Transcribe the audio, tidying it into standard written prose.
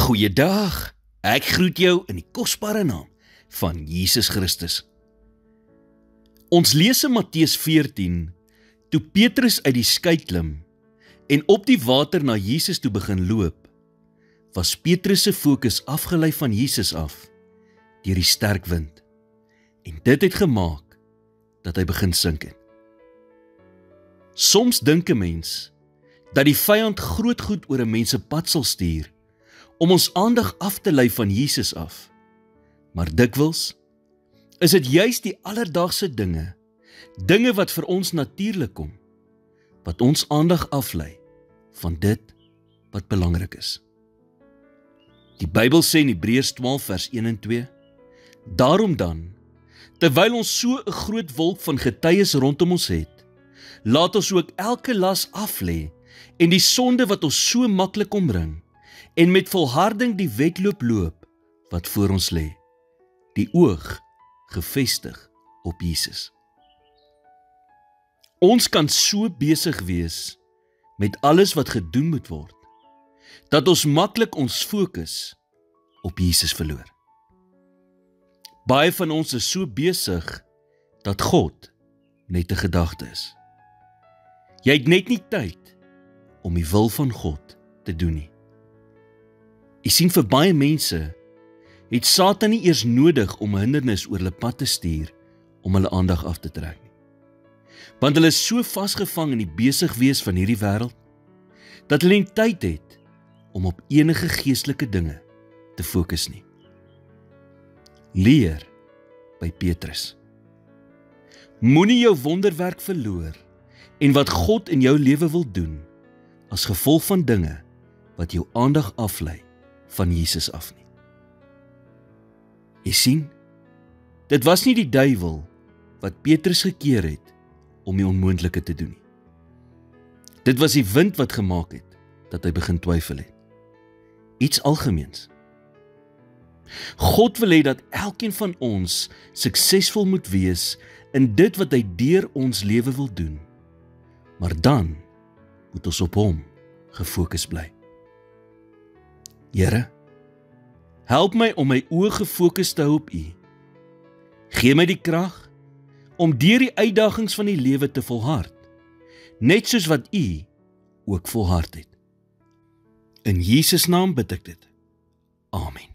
Goeiedag, ek groet jou in die kosbare naam van Jesus Christus. Ons lees in Matteus 14, toe Petrus uit die skei klim en op die water na Jesus toe begin loop, was Petrus se fokus afgelei van Jesus af, deur die sterk wind, en dit het gemaak dat hy begin sink het. Soms dink 'n mens dat die vyand groot goed oor 'n mens se pad sal stuur, om ons aandag af te lei van Jesus af. Maar dikwels is dit juis die alledaagse dinge wat vir ons natuurlik kom, wat ons aandag aflei van dit wat belangrik is. Die Bybel sê in Hebreërs 12 vers 1 en 2, daarom dan, terwyl ons so 'n groot wolk van getuies rondom ons het, laat ons ook elke las aflê en die sonde wat ons so maklik omring, en met volharding die wedloop loop wat voor ons lê, die oog gefestig op Jesus. Ons kan so besig wees met alles wat gedoen moet word, dat ons maklik ons fokus op Jesus verloor. Baie van ons is so besig dat God net 'n gedagte is. Jy het net nie tyd om die wil van God te doen nie. Jy sien, vir baie mense het Satan nie eers nodig om 'n hindernis oor hulle pad te stuur om hulle aandag af te trek nie. Want hulle is so vasgevang in die besig wees van hierdie wêreld, dat hulle nie tyd het om op enige geestelike dinge te fokus nie. Leer by Petrus. Moenie jou wonderwerk verloor en wat God in jou lewe wil doen, as gevolg van dinge wat jou aandag aflei van Jesus af nie. Jy sien, dit was nie die duiwel wat Petrus gekeer het om die onmoontlike te doen nie. Dit was die wind wat gemaak het dat hy begin twyfel het. Iets algemeens. God wil hê dat elkeen van ons suksesvol moet wees in dit wat hy deur ons lewe wil doen. Maar dan moet ons op hom gefokus bly. Here, help my om my oë gefokus te hou op U. Gee my die krag om deur die uitdagings van die lewe te volhard, net soos wat U ook volhard het. In Jesus naam bid ek dit. Amen.